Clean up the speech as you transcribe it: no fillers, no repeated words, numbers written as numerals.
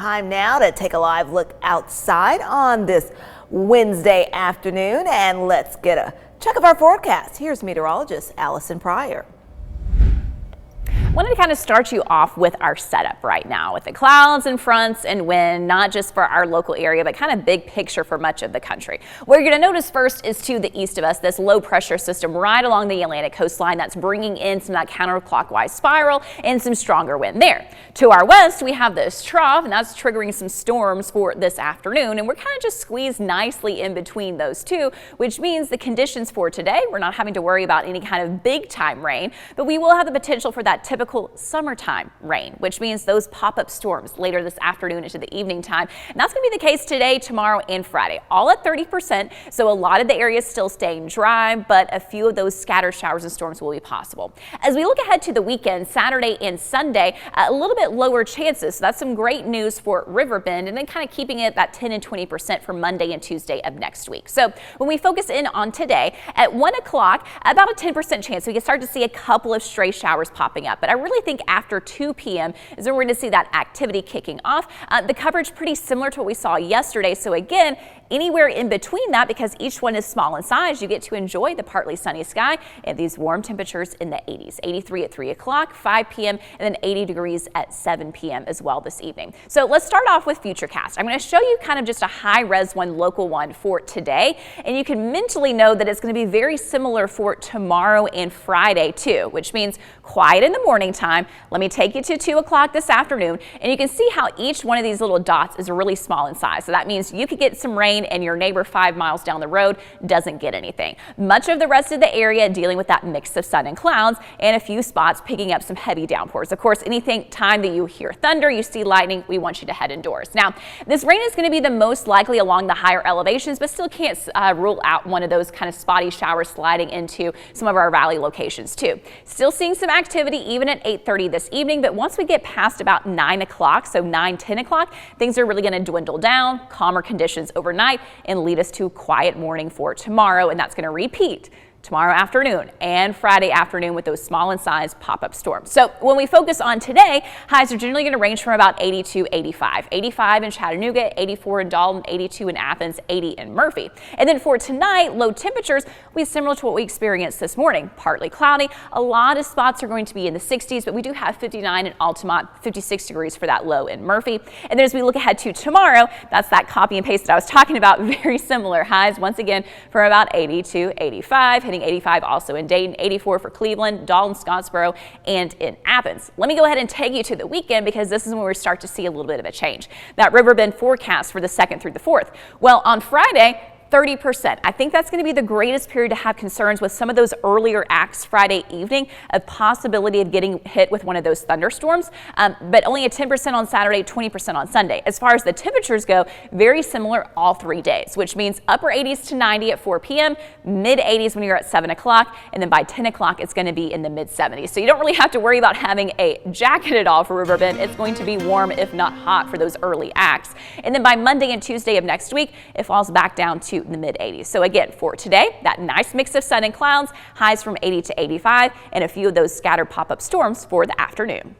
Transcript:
Time now to take a live look outside on this Wednesday afternoon, and let's get a check of our forecast. Here's meteorologist Alison Pryor. Wanted to kind of start you off with our setup right now with the clouds and fronts and wind, not just for our local area, but kind of big picture for much of the country. What you're going to notice first is to the east of us, this low pressure system right along the Atlantic coastline that's bringing in some of that counterclockwise spiral and some stronger wind there. To our west, we have this trough, and that's triggering some storms for this afternoon, and we're kind of just squeezed nicely in between those two, which means the conditions for today, we're not having to worry about any kind of big time rain, but we will have the potential for that typical summertime rain, which means those pop-up storms later this afternoon into the evening time. And that's going to be the case today, tomorrow, and Friday, all at 30%. So a lot of the area is still staying dry, but a few of those scattered showers and storms will be possible. As we look ahead to the weekend, Saturday and Sunday, a little bit lower chances. So that's some great news for Riverbend, and then kind of keeping it at that 10 and 20% for Monday and Tuesday of next week. So when we focus in on today at 1 o'clock, about a 10% chance we can start to see a couple of stray showers popping up. But I really think after 2 p.m. is when we're going to see that activity kicking off. The coverage pretty similar to what we saw yesterday. So again, anywhere in between that, because each one is small in size, you get to enjoy the partly sunny sky and these warm temperatures in the 80s. 83 at 3 o'clock, 5 p.m. and then 80 degrees at 7 p.m. as well this evening. So let's start off with FUTURECAST. I'm going to show you kind of just a high res one, local one for today, and you can mentally know that it's going to be very similar for tomorrow and Friday too, which means quiet in the morning time. Let me take you to 2 o'clock this afternoon, and you can see how each one of these little dots is really small in size. So that means you could get some rain and your neighbor 5 miles down the road doesn't get anything. Much of the rest of the area dealing with that mix of sun and clouds, and a few spots picking up some heavy downpours. Of course, anything time that you hear thunder, you see lightning, we want you to head indoors. Now, this rain is going to be the most likely along the higher elevations, but still can't rule out one of those kind of spotty showers sliding into some of our valley locations too. Still seeing some activity even at 8:30 this evening, but once we get past about 9 o'clock, so 9, 10 o'clock, things are really going to dwindle down, calmer conditions overnight, and lead us to a quiet morning for tomorrow, and that's going to repeat tomorrow afternoon and Friday afternoon with those small in size pop-up storms. So when we focus on today, highs are generally going to range from about 80 to 85. 85 in Chattanooga, 84 in Dalton, 82 in Athens, 80 in Murphy. And then for tonight, low temperatures will be similar to what we experienced this morning. Partly cloudy. A lot of spots are going to be in the 60s, but we do have 59 in Altamont, 56 degrees for that low in Murphy. And then as we look ahead to tomorrow, that's that copy and paste that I was talking about. Very similar highs once again from about 80 to 85. Hitting 85 also in Dayton, 84 for Cleveland, Dalton, Scottsboro, and in Athens. Let me go ahead and take you to the weekend, because this is when we start to see a little bit of a change. That Riverbend forecast for the 2nd through the 4th. Well, on Friday, 30%. I think that's going to be the greatest period to have concerns with some of those earlier acts Friday evening, a possibility of getting hit with one of those thunderstorms, but only a 10% on Saturday, 20% on Sunday. As far as the temperatures go, very similar all 3 days, which means upper 80s to 90 at 4 p.m., mid 80s when you're at 7 o'clock, and then by 10 o'clock it's going to be in the mid 70s. So you don't really have to worry about having a jacket at all for Riverbend. It's going to be warm, if not hot, for those early acts. And then by Monday and Tuesday of next week, it falls back down to in the mid 80s. So again, for today, that nice mix of sun and clouds, highs from 80 to 85, and a few of those scattered pop-up storms for the afternoon.